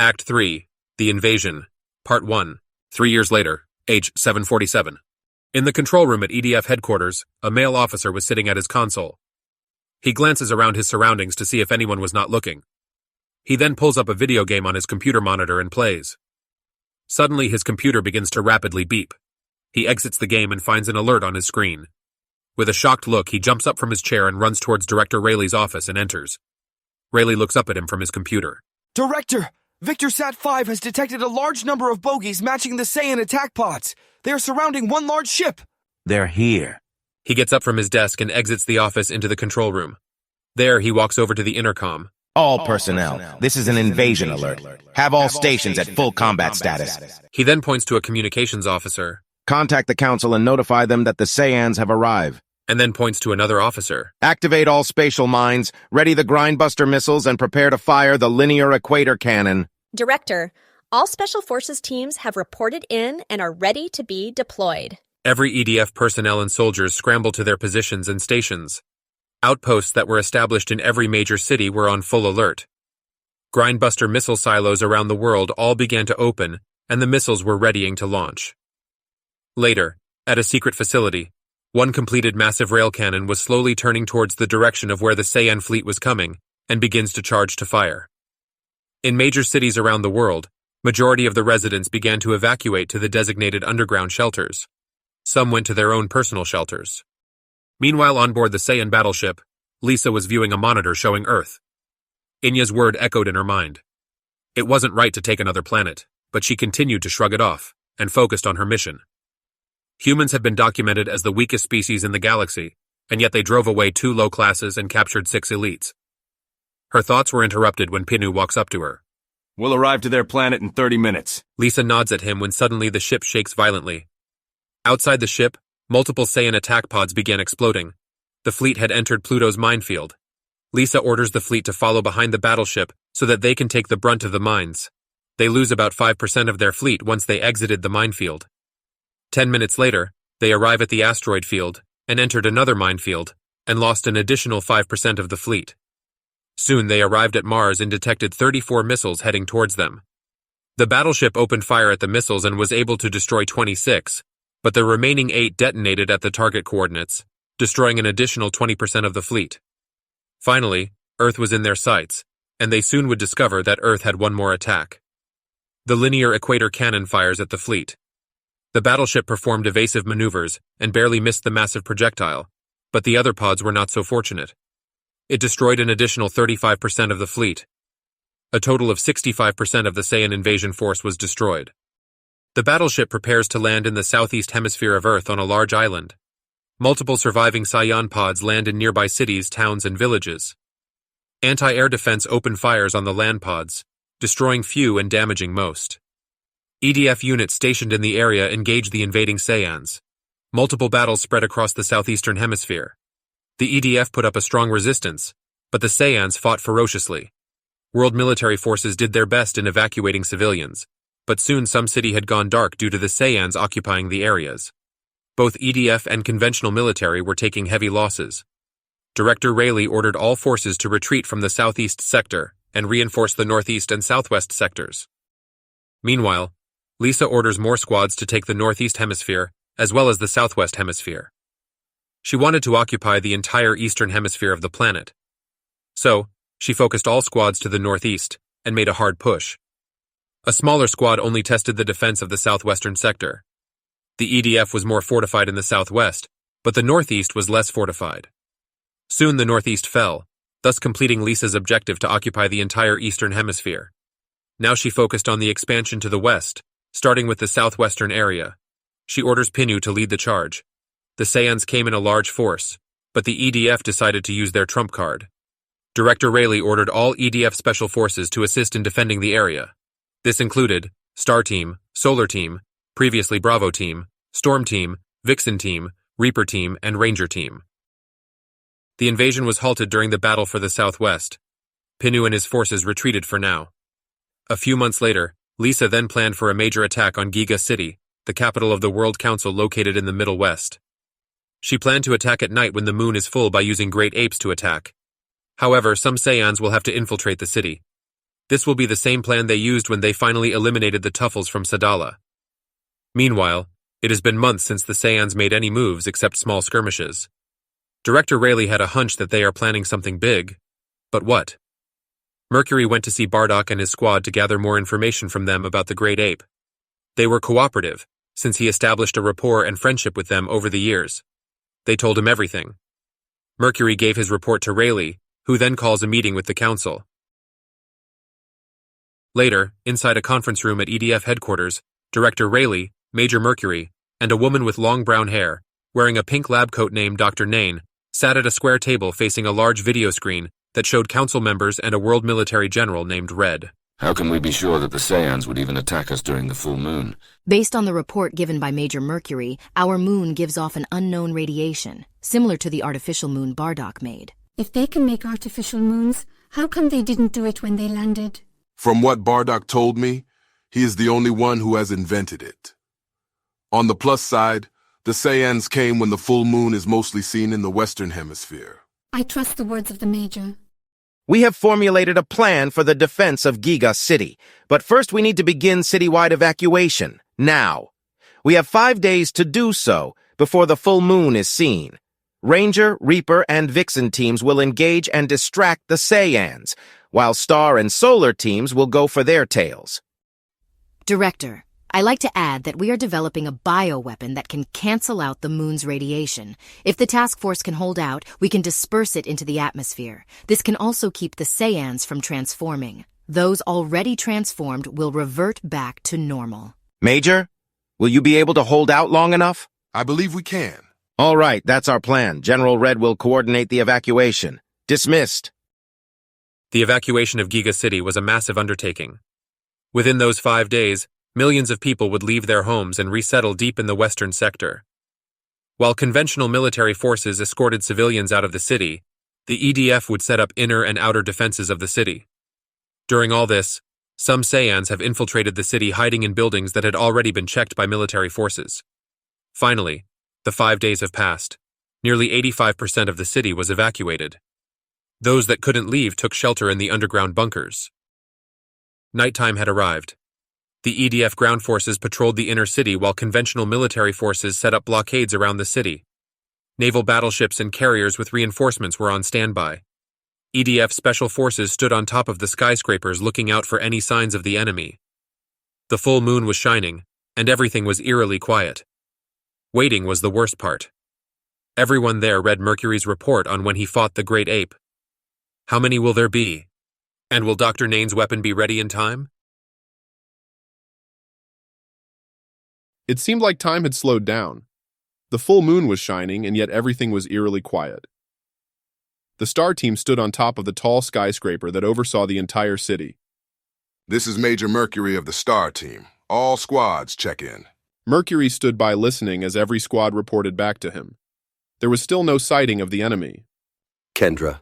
Act 3, The Invasion, Part 1, 3 years later, age 747. In the control room at EDF headquarters, a male officer was sitting at his console. He glances around his surroundings to see if anyone was not looking. He then pulls up a video game on his computer monitor and plays. Suddenly his computer begins to rapidly beep. He exits the game and finds an alert on his screen. With a shocked look, he jumps up from his chair and runs towards Director Rayleigh's office and enters. Rayleigh looks up at him from his computer. Director, Victor Sat-5 has detected a large number of bogies matching the Saiyan attack pods. They are surrounding one large ship. They're here. He gets up from his desk and exits the office into the control room. There, he walks over to the intercom. All personnel, this is an invasion alert. Have all stations at full combat status. He then points to a communications officer. Contact the council and notify them that the Saiyans have arrived. And then points to another officer. Activate all spatial mines, ready the grindbuster missiles, and prepare to fire the linear equator cannon. Director, all Special Forces teams have reported in and are ready to be deployed. Every EDF personnel and soldiers scramble to their positions and stations. Outposts that were established in every major city were on full alert. Grindbuster missile silos around the world all began to open, and the missiles were readying to launch. Later, at a secret facility, one completed massive rail cannon was slowly turning towards the direction of where the Saiyan fleet was coming, and begins to charge to fire. In major cities around the world, majority of the residents began to evacuate to the designated underground shelters. Some went to their own personal shelters. Meanwhile, on board the Saiyan battleship, Lisa was viewing a monitor showing Earth. Inya's word echoed in her mind. It wasn't right to take another planet, but she continued to shrug it off, and focused on her mission. Humans have been documented as the weakest species in the galaxy, and yet they drove away 2 low classes and captured 6 elites. Her thoughts were interrupted when Pinu walks up to her. We'll arrive to their planet in 30 minutes. Lisa nods at him when suddenly the ship shakes violently. Outside the ship, multiple Saiyan attack pods began exploding. The fleet had entered Pluto's minefield. Lisa orders the fleet to follow behind the battleship so that they can take the brunt of the mines. They lose about 5% of their fleet once they exited the minefield. 10 minutes later, they arrive at the asteroid field and entered another minefield and lost an additional 5% of the fleet. Soon they arrived at Mars and detected 34 missiles heading towards them. The battleship opened fire at the missiles and was able to destroy 26, but the remaining 8 detonated at the target coordinates, destroying an additional 20% of the fleet. Finally, Earth was in their sights, and they soon would discover that Earth had one more attack. The linear equator cannon fires at the fleet. The battleship performed evasive maneuvers and barely missed the massive projectile, but the other pods were not so fortunate. It destroyed an additional 35% of the fleet. A total of 65% of the Saiyan Invasion force was destroyed. The battleship prepares to land in the southeast hemisphere of Earth on a large island. Multiple surviving Saiyan pods land in nearby cities, towns, and villages. Anti-air defense open fires on the land pods, destroying few and damaging most. EDF units stationed in the area engage the invading Saiyans. Multiple battles spread across the southeastern hemisphere. The EDF put up a strong resistance, but the Saiyans fought ferociously. World military forces did their best in evacuating civilians, but soon some city had gone dark due to the Saiyans occupying the areas. Both EDF and conventional military were taking heavy losses. Director Rayleigh ordered all forces to retreat from the southeast sector and reinforce the northeast and southwest sectors. Meanwhile, Lisa orders more squads to take the northeast hemisphere as well as the southwest hemisphere. She wanted to occupy the entire eastern hemisphere of the planet. So, she focused all squads to the northeast and made a hard push. A smaller squad only tested the defense of the southwestern sector. The EDF was more fortified in the southwest, but the northeast was less fortified. Soon the northeast fell, thus completing Lisa's objective to occupy the entire eastern hemisphere. Now she focused on the expansion to the west, starting with the southwestern area. She orders Pinu to lead the charge. The Saiyans came in a large force, but the EDF decided to use their trump card. Director Rayleigh ordered all EDF special forces to assist in defending the area. This included Star Team, Solar Team, previously Bravo Team, Storm Team, Vixen Team, Reaper Team, and Ranger Team. The invasion was halted during the battle for the southwest. Pinu and his forces retreated for now. A few months later, Lisa then planned for a major attack on Giga City, the capital of the World Council located in the Middle West. She planned to attack at night when the moon is full by using great apes to attack. However, some Saiyans will have to infiltrate the city. This will be the same plan they used when they finally eliminated the Tuffles from Sadala. Meanwhile, it has been months since the Saiyans made any moves except small skirmishes. Director Rayleigh had a hunch that they are planning something big. But what? Mercury went to see Bardock and his squad to gather more information from them about the Great Ape. They were cooperative, since he established a rapport and friendship with them over the years. They told him everything. Mercury gave his report to Rayleigh, who then calls a meeting with the council. Later, inside a conference room at EDF headquarters, Director Rayleigh, Major Mercury, and a woman with long brown hair, wearing a pink lab coat named Dr. Nain, sat at a square table facing a large video screen that showed council members and a world military general named Red. How can we be sure that the Saiyans would even attack us during the full moon? Based on the report given by Major Mercury, our moon gives off an unknown radiation, similar to the artificial moon Bardock made. If they can make artificial moons, how come they didn't do it when they landed? From what Bardock told me, he is the only one who has invented it. On the plus side, the Saiyans came when the full moon is mostly seen in the Western Hemisphere. I trust the words of the Major. We have formulated a plan for the defense of Giga City, but first we need to begin citywide evacuation, now. We have 5 days to do so before the full moon is seen. Ranger, Reaper, and Vixen teams will engage and distract the Saiyans, while Star and Solar teams will go for their tails. Director, I like to add that we are developing a bioweapon that can cancel out the moon's radiation. If the task force can hold out, we can disperse it into the atmosphere. This can also keep the Saiyans from transforming. Those already transformed will revert back to normal. Major, will you be able to hold out long enough? I believe we can. All right, that's our plan. General Red will coordinate the evacuation. Dismissed. The evacuation of Giga City was a massive undertaking. Within those 5 days, millions of people would leave their homes and resettle deep in the western sector. While conventional military forces escorted civilians out of the city, the EDF would set up inner and outer defenses of the city. During all this, some Saiyans have infiltrated the city, hiding in buildings that had already been checked by military forces. Finally, the 5 days have passed. Nearly 85% of the city was evacuated. Those that couldn't leave took shelter in the underground bunkers. Nighttime had arrived. The EDF ground forces patrolled the inner city while conventional military forces set up blockades around the city. Naval battleships and carriers with reinforcements were on standby. EDF special forces stood on top of the skyscrapers looking out for any signs of the enemy. The full moon was shining, and everything was eerily quiet. Waiting was the worst part. Everyone there read Mercury's report on when he fought the Great Ape. How many will there be? And will Dr. Nain's weapon be ready in time? It seemed like time had slowed down. The full moon was shining, and yet everything was eerily quiet. The Star team stood on top of the tall skyscraper that oversaw the entire city. This is Major Mercury of the Star team. All squads check in. Mercury stood by listening as every squad reported back to him. There was still no sighting of the enemy. Kendra,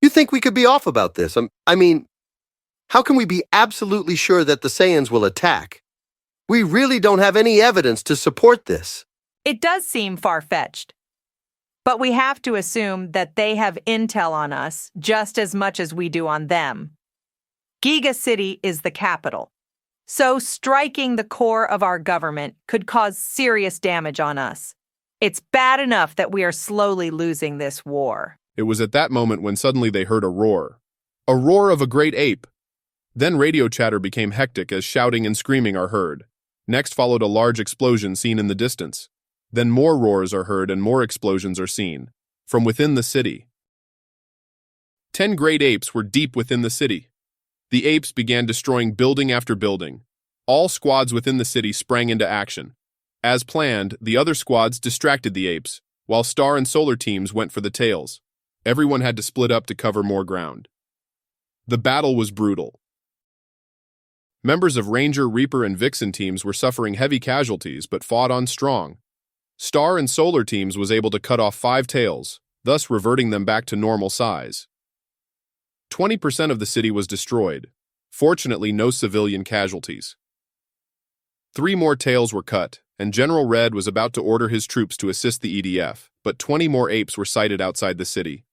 you think we could be off about this? I mean, how can we be absolutely sure that the Saiyans will attack? We really don't have any evidence to support this. It does seem far-fetched. But we have to assume that they have intel on us just as much as we do on them. Giga City is the capital, so striking the core of our government could cause serious damage on us. It's bad enough that we are slowly losing this war. It was at that moment when suddenly they heard a roar. A roar of a great ape. Then radio chatter became hectic as shouting and screaming are heard. Next followed a large explosion seen in the distance. Then more roars are heard and more explosions are seen, from within the city. 10 great apes were deep within the city. The apes began destroying building after building. All squads within the city sprang into action. As planned, the other squads distracted the apes, while Star and Solar teams went for the tails. Everyone had to split up to cover more ground. The battle was brutal. Members of Ranger, Reaper, and Vixen teams were suffering heavy casualties but fought on strong. Star and Solar teams was able to cut off 5 tails, thus reverting them back to normal size. 20% of the city was destroyed. Fortunately, no civilian casualties. 3 more tails were cut, and General Red was about to order his troops to assist the EDF, but 20 more apes were sighted outside the city.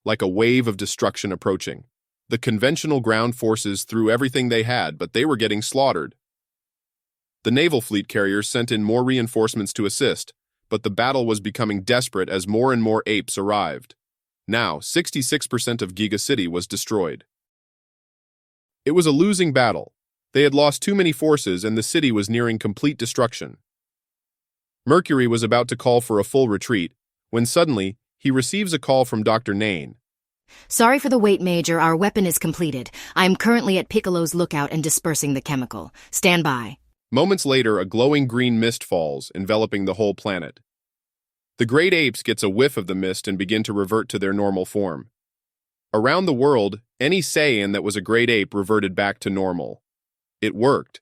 Like a wave of destruction approaching. The conventional ground forces threw everything they had, but they were getting slaughtered. The naval fleet carriers sent in more reinforcements to assist, but the battle was becoming desperate as more and more apes arrived. Now, 66% of Giga City was destroyed. It was a losing battle. They had lost too many forces and the city was nearing complete destruction. Mercury was about to call for a full retreat, when suddenly, he receives a call from Dr. Nain. Sorry for the wait, Major. Our weapon is completed. I am currently at Piccolo's lookout and dispersing the chemical. Stand by. Moments later, a glowing green mist falls, enveloping the whole planet. The great apes gets a whiff of the mist and begin to revert to their normal form. Around the world, any Saiyan that was a great ape reverted back to normal. It worked.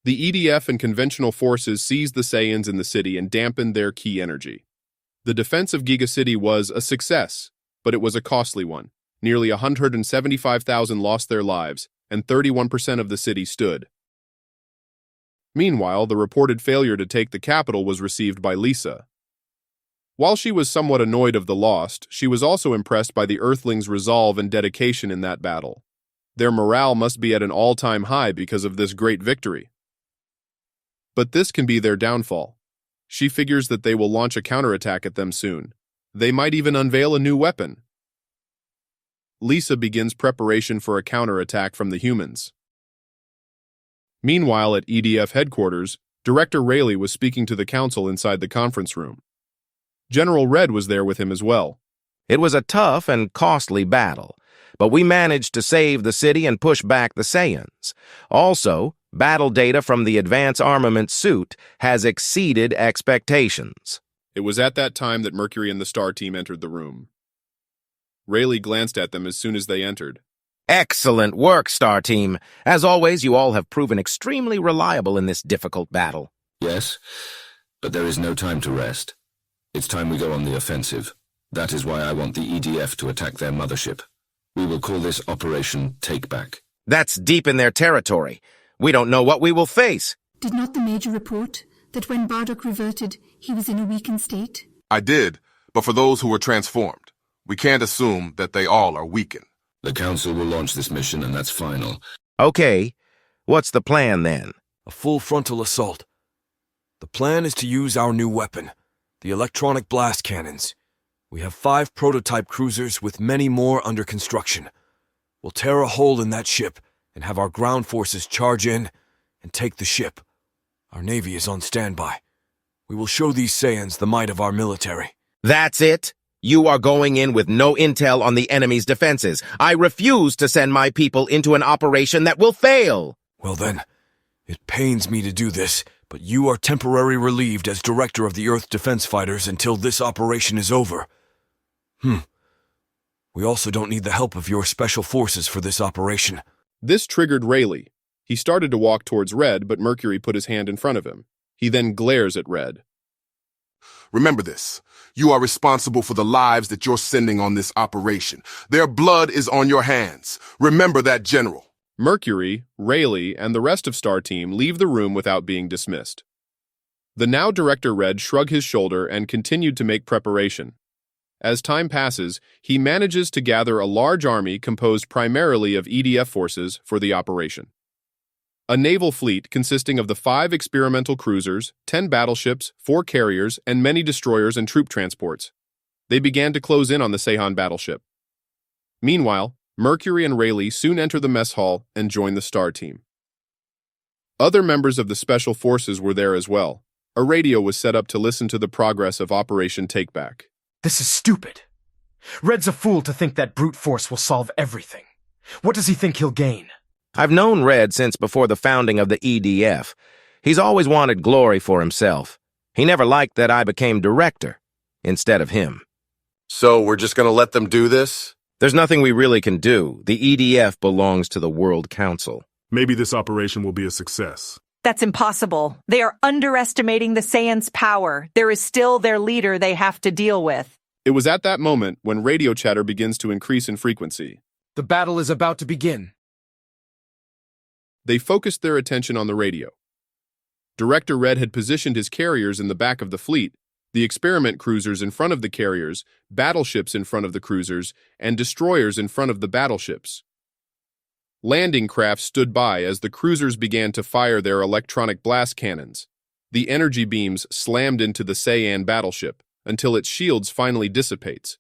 The EDF and conventional forces seized the Saiyans in the city and dampened their ki energy. The defense of Giga City was a success, but it was a costly one. Nearly 175,000 lost their lives, and 31% of the city stood. Meanwhile, the reported failure to take the capital was received by Lisa. While she was somewhat annoyed of the loss, she was also impressed by the Earthlings' resolve and dedication in that battle. Their morale must be at an all-time high because of this great victory. But this can be their downfall. She figures that they will launch a counterattack at them soon. They might even unveil a new weapon. Lisa begins preparation for a counterattack from the humans. Meanwhile, at EDF headquarters, Director Rayleigh was speaking to the council inside the conference room. General Red was there with him as well. It was a tough and costly battle, but we managed to save the city and push back the Saiyans. Also, battle data from the advanced armament suit has exceeded expectations. It was at that time that Mercury and the Star Team entered the room. Rayleigh glanced at them as soon as they entered. Excellent work, Star Team. As always, you all have proven extremely reliable in this difficult battle. Yes, but there is no time to rest. It's time we go on the offensive. That is why I want the EDF to attack their mothership. We will call this Operation Takeback. That's deep in their territory. We don't know what we will face. Did not the Major report that when Bardock reverted, he was in a weakened state? I did, but for those who were transformed, we can't assume that they all are weakened. The Council will launch this mission, and that's final. Okay. What's the plan, then? A full frontal assault. The plan is to use our new weapon, the electronic blast cannons. We have 5 prototype cruisers with many more under construction. We'll tear a hole in that ship and have our ground forces charge in and take the ship. Our Navy is on standby. We will show these Saiyans the might of our military. That's it? You are going in with no intel on the enemy's defenses. I refuse to send my people into an operation that will fail. Well then, it pains me to do this, but you are temporarily relieved as director of the Earth Defense Fighters until this operation is over. We also don't need the help of your special forces for this operation. This triggered Rayleigh. He started to walk towards Red, but Mercury put his hand in front of him. He then glares at Red. Remember this. You are responsible for the lives that you're sending on this operation. Their blood is on your hands. Remember that, General. Mercury, Rayleigh, and the rest of Star Team leave the room without being dismissed. The now Director Red shrugged his shoulder and continued to make preparation. As time passes, he manages to gather a large army composed primarily of EDF forces for the operation. A naval fleet consisting of the 5 experimental cruisers, 10 battleships, 4 carriers, and many destroyers and troop transports. They began to close in on the Saiyan battleship. Meanwhile, Mercury and Rayleigh soon enter the mess hall and join the Star Team. Other members of the Special Forces were there as well. A radio was set up to listen to the progress of Operation Takeback. This is stupid. Red's a fool to think that brute force will solve everything. What does he think he'll gain? I've known Red since before the founding of the EDF. He's always wanted glory for himself. He never liked that I became director instead of him. So we're just gonna let them do this? There's nothing we really can do. The EDF belongs to the World Council. Maybe this operation will be a success. That's impossible. They are underestimating the Saiyans' power. There is still their leader they have to deal with. It was at that moment when radio chatter begins to increase in frequency. The battle is about to begin. They focused their attention on the radio. Director Red had positioned his carriers in the back of the fleet. The experiment cruisers in front of the carriers, battleships in front of the cruisers, and destroyers in front of the battleships. Landing craft stood by as the cruisers began to fire their electronic blast cannons. The energy beams slammed into the Saiyan battleship until its shields finally dissipates.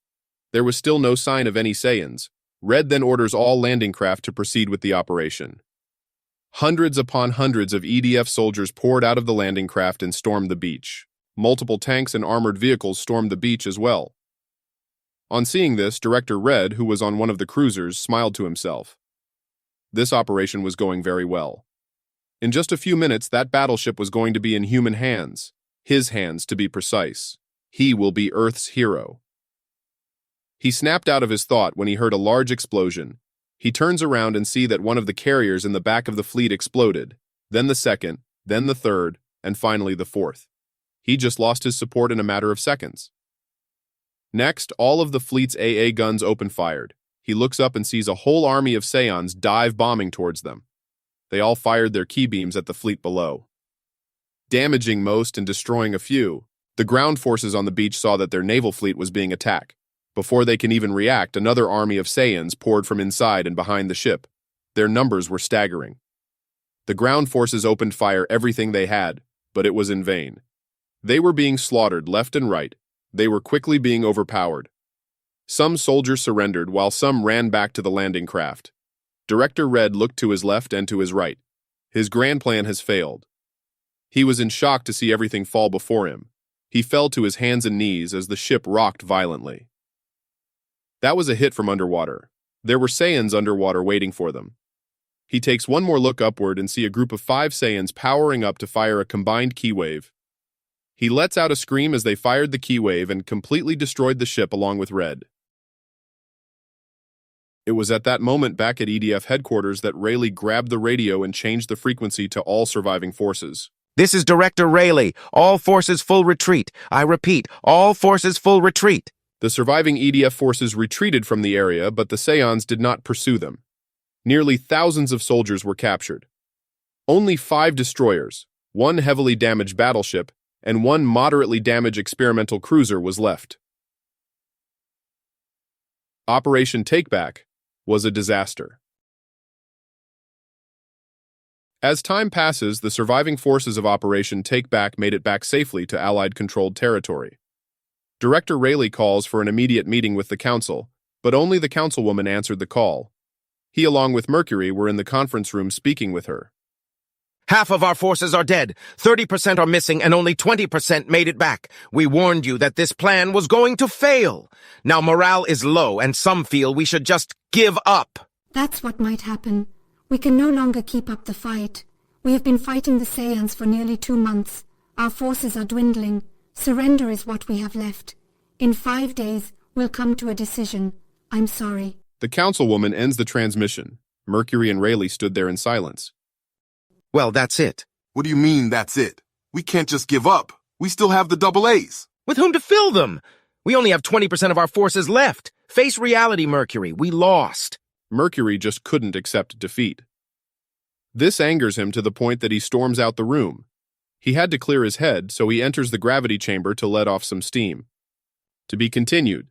There was still no sign of any Saiyans. Red then orders all landing craft to proceed with the operation. Hundreds upon hundreds of EDF soldiers poured out of the landing craft and stormed the beach. Multiple tanks and armored vehicles stormed the beach as well. On seeing this, Director Red, who was on one of the cruisers, smiled to himself. This operation was going very well. In just a few minutes, that battleship was going to be in human hands. His hands, to be precise. He will be Earth's hero. He snapped out of his thought when he heard a large explosion. He turns around and sees that one of the carriers in the back of the fleet exploded, then the second, then the third, and finally the fourth. He just lost his support in a matter of seconds. Next, all of the fleet's AA guns open-fired. He looks up and sees a whole army of Saiyans dive bombing towards them. They all fired their key beams at the fleet below, damaging most and destroying a few. The ground forces on the beach saw that their naval fleet was being attacked. Before they can even react, another army of Saiyans poured from inside and behind the ship. Their numbers were staggering. The ground forces opened fire everything they had, but it was in vain. They were being slaughtered left and right. They were quickly being overpowered. Some soldiers surrendered while some ran back to the landing craft. Director Red looked to his left and to his right. His grand plan has failed. He was in shock to see everything fall before him. He fell to his hands and knees as the ship rocked violently. That was a hit from underwater. There were Saiyans underwater waiting for them. He takes one more look upward and sees a group of 5 Saiyans powering up to fire a combined key wave. He lets out a scream as they fired the key wave and completely destroyed the ship along with Red. It was at that moment back at EDF headquarters that Rayleigh grabbed the radio and changed the frequency to all surviving forces. This is Director Rayleigh. All forces full retreat. I repeat, all forces full retreat. The surviving EDF forces retreated from the area, but the Saiyans did not pursue them. Nearly thousands of soldiers were captured. Only 5 destroyers, 1 heavily damaged battleship, and 1 moderately damaged experimental cruiser was left. Operation Takeback was a disaster. As time passes, the surviving forces of Operation Takeback made it back safely to Allied-controlled territory. Director Rayleigh calls for an immediate meeting with the Council, but only the Councilwoman answered the call. He, along with Mercury, were in the conference room speaking with her. Half of our forces are dead, 30% are missing, and only 20% made it back. We warned you that this plan was going to fail. Now morale is low, and some feel we should just give up. That's what might happen. We can no longer keep up the fight. We have been fighting the Saiyans for nearly 2 months. Our forces are dwindling. Surrender is what we have left. In 5 days, we'll come to a decision. I'm sorry. The Councilwoman ends the transmission. Mercury and Rayleigh stood there in silence. Well, that's it. What do you mean, that's it? We can't just give up. We still have the AA s. With whom to fill them? We only have 20% of our forces left. Face reality, Mercury. We lost. Mercury just couldn't accept defeat. This angers him to the point that he storms out the room. He had to clear his head, so he enters the gravity chamber to let off some steam. To be continued.